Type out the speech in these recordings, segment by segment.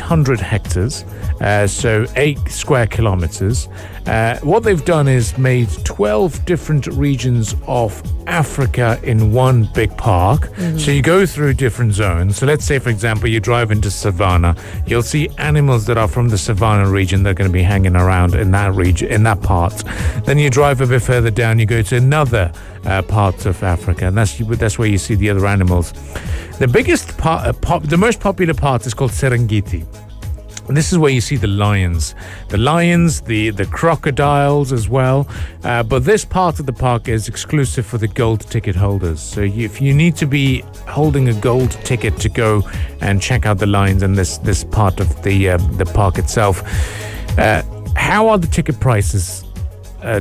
800 hectares, so 8 square kilometers. What they've done is made 12 different regions of Africa in one big park. So you go through different zones. So let's say, for example, you drive into savannah. You'll see animals that are from the savannah region that are going to be hanging around in that region, in that part. Then you drive a bit further down, you go to another part of Africa, and that's where you see the other animals. The biggest part, the most popular part is called Serengeti. And this is where you see the lions, the crocodiles as well. But this part of the park is exclusive for the gold ticket holders. So if you need to be holding a gold ticket to go and check out the lions in this part of the park itself. How are the ticket prices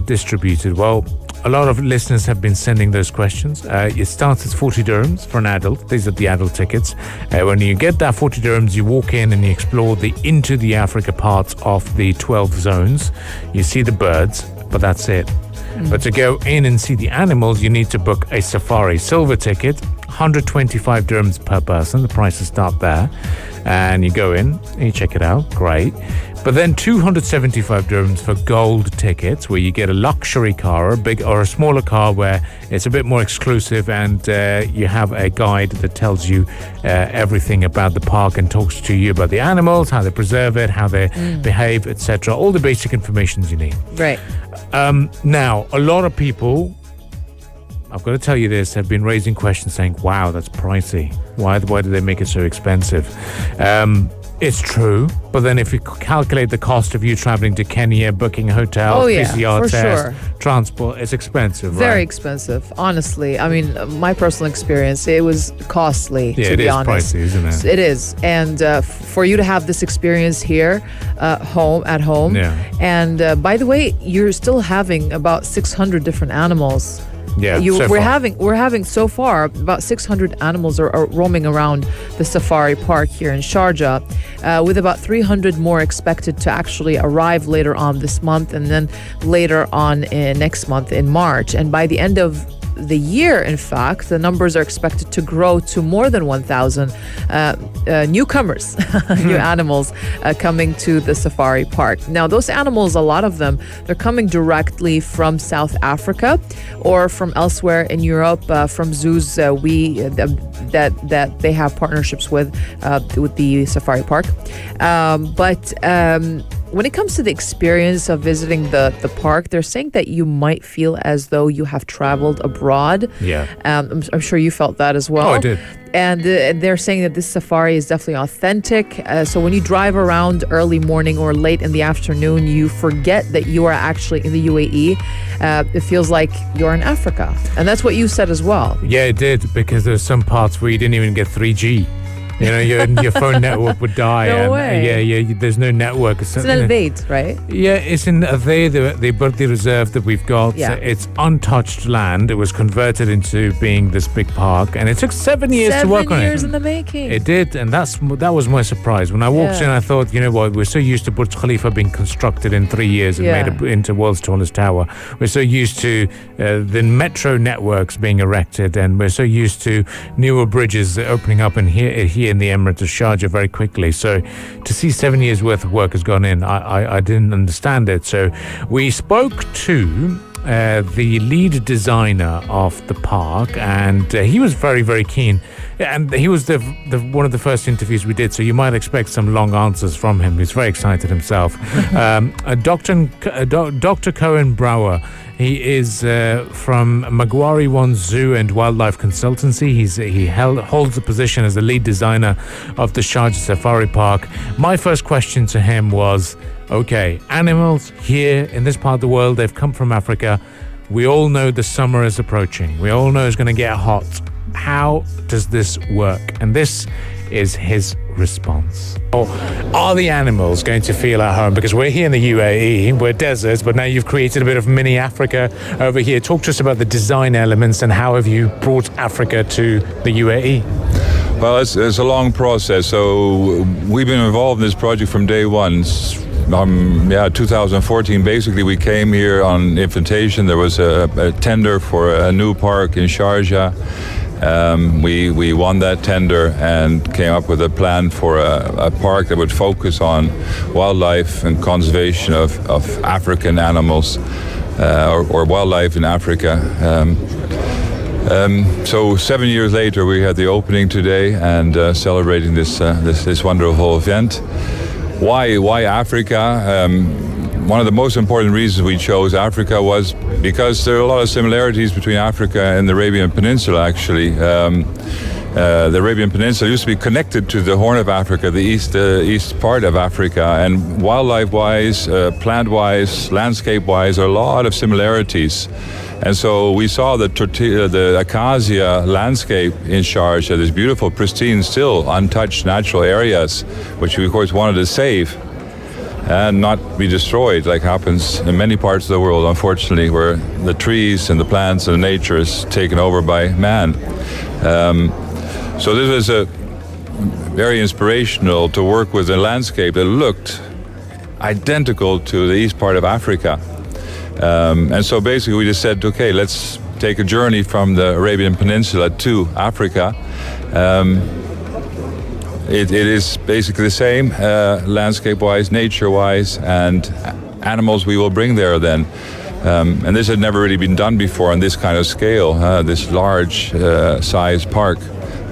distributed? Well, a lot of listeners have been sending those questions. It starts at 40 dirhams for an adult. These are the adult tickets. When you get that 40 dirhams, you walk in and you explore the into the Africa parts of the 12 zones. You see the birds, but that's it. But to go in and see the animals, you need to book a safari silver ticket, 125 dirhams per person. The prices start there. And you go in and you check it out. Great. But then 275 dirhams for gold tickets, where you get a luxury car, or a smaller car where it's a bit more exclusive, and you have a guide that tells you everything about the park and talks to you about the animals, how they preserve it, how they behave, etc. All the basic information you need. Right. Now, a lot of people, I've got to tell you this, have been raising questions saying, wow, that's pricey. Why do they make it so expensive? It's true, but then if you calculate the cost of you traveling to Kenya, booking a hotel, PCR test, transport, it's expensive, Very expensive, honestly. I mean, my personal experience, it was costly, to be honest. It is pricey, isn't it? It is. And for you to have this experience here, at home. Yeah. And by the way, you're still having about 600 different animals. Yeah, we're having so far about 600 animals are roaming around the safari park here in Sharjah, with about 300 more expected to actually arrive later on this month, and then later on next month in March. And by the end of the year, in fact, the numbers are expected to grow to more than 1,000 newcomers, new animals coming to the safari park. Now, those animals, a lot of them, they're coming directly from South Africa or from elsewhere in Europe, from zoos that they have partnerships with the safari park. When it comes to the experience of visiting the park, they're saying that you might feel as though you have traveled abroad. Yeah. I'm sure you felt that as well. Oh, I did. And they're saying that this safari is definitely authentic. So when you drive around early morning or late in the afternoon, you forget that you are actually in the UAE. It feels like you're in Africa. And that's what you said as well. Yeah, it did, because there's some parts where you didn't even get 3G. You know, your phone network would die. No way. Yeah. There's no network. It's in Al-Bayt, right? Yeah, it's in the Birthday Reserve that we've got. Yeah. It's untouched land. It was converted into being this big park, and it took 7 years to work on it. 7 years in the making. It did, and that was my surprise. When I walked in, I thought, you know what, we're so used to Burj Khalifa being constructed in 3 years and made it into world's tallest tower. We're so used to the metro networks being erected, and we're so used to newer bridges opening up here in the Emirates of Sharjah very quickly. So to see 7 years worth of work has gone in, I didn't understand it. So we spoke to the lead designer of the park, and he was very, very keen. And he was the one of the first interviews we did, so you might expect some long answers from him. He's very excited himself. Dr. Koen Brouwer. He is from Magwari One Zoo and Wildlife Consultancy. He holds the position as the lead designer of the Sharjah Safari Park. My first question to him was, okay, animals here in this part of the world, they've come from Africa. We all know the summer is approaching. We all know it's going to get hot. How does this work? And this is his response. Are the animals going to feel at home? Because we're here in the UAE, we're deserts, but now you've created a bit of mini Africa over here. Talk to us about the design elements and how have you brought Africa to the UAE? Well, it's a long process. So we've been involved in this project from day one. 2014, basically, we came here on invitation. There was a tender for a new park in Sharjah. We won that tender and came up with a plan for a park that would focus on wildlife and conservation of African animals or wildlife in Africa. So 7 years later, we had the opening today and celebrating this wonderful event. Why Africa? One of the most important reasons we chose Africa was because there are a lot of similarities between Africa and the Arabian Peninsula, actually. The Arabian Peninsula used to be connected to the Horn of Africa, the east part of Africa, and wildlife-wise, plant-wise, landscape-wise, there are a lot of similarities. And so we saw the acacia landscape in Sharjah, this beautiful, pristine, still untouched natural areas, which we of course wanted to save and not be destroyed like happens in many parts of the world, unfortunately, where the trees and the plants and the nature is taken over by man. So this was very inspirational to work with a landscape that looked identical to the east part of Africa. And so basically we just said, okay, let's take a journey from the Arabian Peninsula to Africa. It is basically the same, landscape-wise, nature-wise, and animals we will bring there then. And this had never really been done before on this kind of scale, this large size park.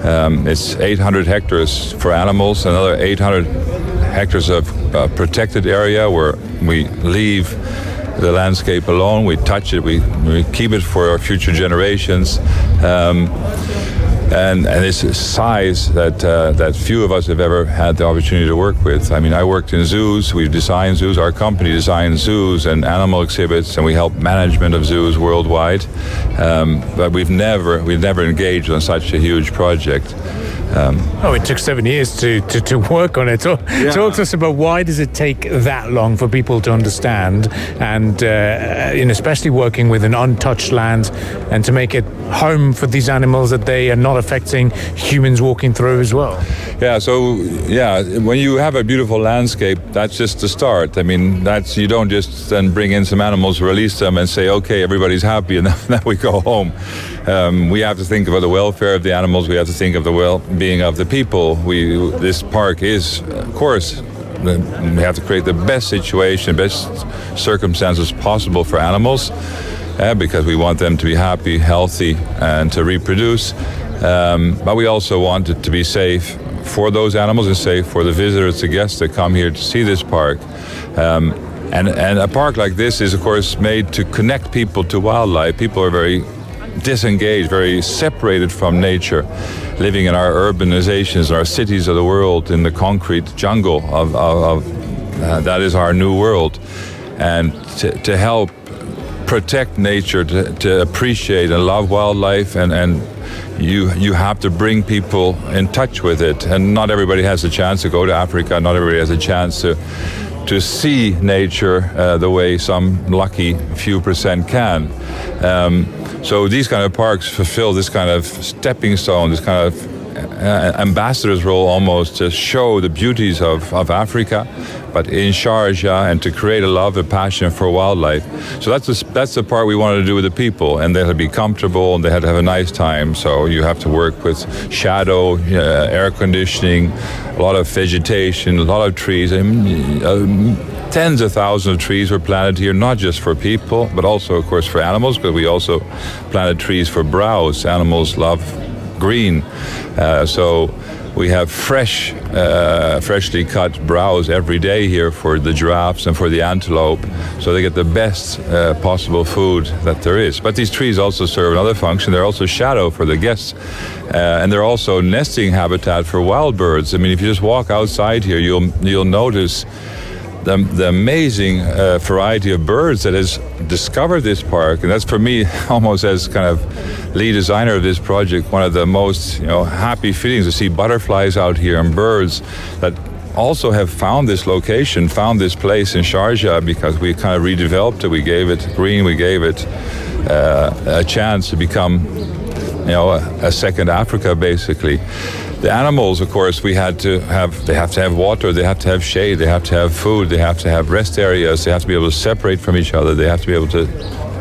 It's 800 hectares for animals, another 800 hectares of protected area where we leave the landscape alone, we touch it, we keep it for our future generations. And it's a size that few of us have ever had the opportunity to work with. I mean, I worked in zoos, we've designed zoos, our company designs zoos and animal exhibits, and we help management of zoos worldwide. But we've never engaged on such a huge project. It took 7 years to work on it. Talk to us about why does it take that long for people to understand, and especially working with an untouched land and to make it home for these animals that they are not affecting humans walking through as well. When you have a beautiful landscape, that's just the start. I mean, you don't just then bring in some animals, release them and say, okay, everybody's happy and then we go home. We have to think about the welfare of the animals. We have to think of the well-being of the people. This park is, of course, we have to create the best situation, best circumstances possible for animals, because we want them to be happy, healthy, and to reproduce. But we also want it to be safe for those animals and safe for the visitors, the guests that come here to see this park. And a park like this is, of course, made to connect people to wildlife. People are very disengaged, very separated from nature, living in our urbanizations, our cities of the world, in the concrete jungle of that is our new world. And to help protect nature, to appreciate and love wildlife, and you have to bring people in touch with it. And not everybody has a chance to go to Africa. Not everybody has a chance to see nature the way some lucky few percent can. So these kind of parks fulfill this kind of stepping stone, this kind of ambassador's role almost, to show the beauties of Africa, but in Sharjah, and to create a love, a passion for wildlife. So that's the part we wanted to do with the people, and they had to be comfortable and they had to have a nice time. So you have to work with shadow, air conditioning, a lot of vegetation, a lot of trees. Tens of thousands of trees were planted here, not just for people, but also, of course, for animals, because we also planted trees for browse. Animals love green. So we have freshly cut browse every day here for the giraffes and for the antelope, so they get the best possible food that there is. But these trees also serve another function. They're also shadow for the guests, and they're also nesting habitat for wild birds. I mean, if you just walk outside here, you'll notice the amazing variety of birds that has discovered this park. And that's, for me, almost as kind of lead designer of this project, one of the most happy feelings to see butterflies out here and birds that also have found this location, found this place in Sharjah, because we kind of redeveloped it. We gave it green, we gave it a chance to become a second Africa, basically. The animals, of course, they have to have water, they have to have shade, they have to have food, they have to have rest areas, they have to be able to separate from each other, they have to be able to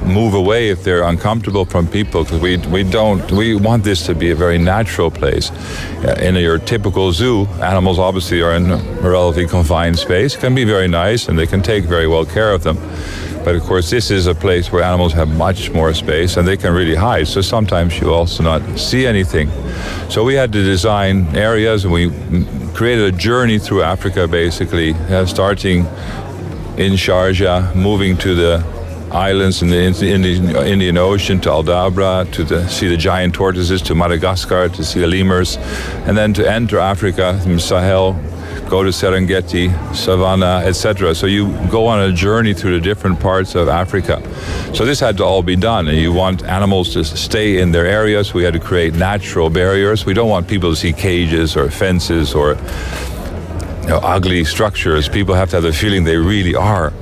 move away if they're uncomfortable from people, because we want this to be a very natural place. In your typical zoo, animals obviously are in a relatively confined space. It can be very nice and they can take very well care of them. But of course, this is a place where animals have much more space and they can really hide. So sometimes you also not see anything. So we had to design areas, and we created a journey through Africa, basically, starting in Sharjah, moving to the islands in the Indian Ocean, to Aldabra, to see the giant tortoises, to Madagascar, to see the lemurs, and then to enter Africa from Sahel, go to Serengeti, Savannah, etc. So you go on a journey through the different parts of Africa. So this had to all be done, and you want animals to stay in their areas. We had to create natural barriers. We don't want people to see cages or fences or ugly structures. People have to have the feeling they really are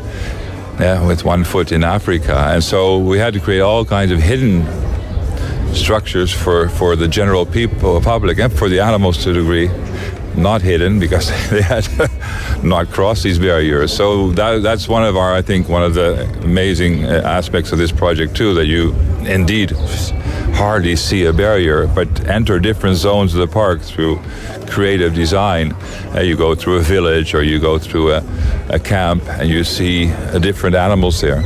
with one foot in Africa. And so we had to create all kinds of hidden structures for the general public and for the animals to a degree. Not hidden, because they had to not cross these barriers. So that's one of the amazing aspects of this project too, that you indeed hardly see a barrier, but enter different zones of the park through creative design. You go through a village or you go through a camp and you see different animals there.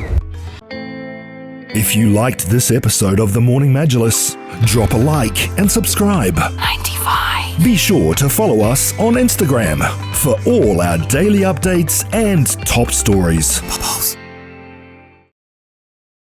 If you liked this episode of The Morning Majlis, drop a like and subscribe. 95. Be sure to follow us on Instagram for all our daily updates and top stories. Bubbles.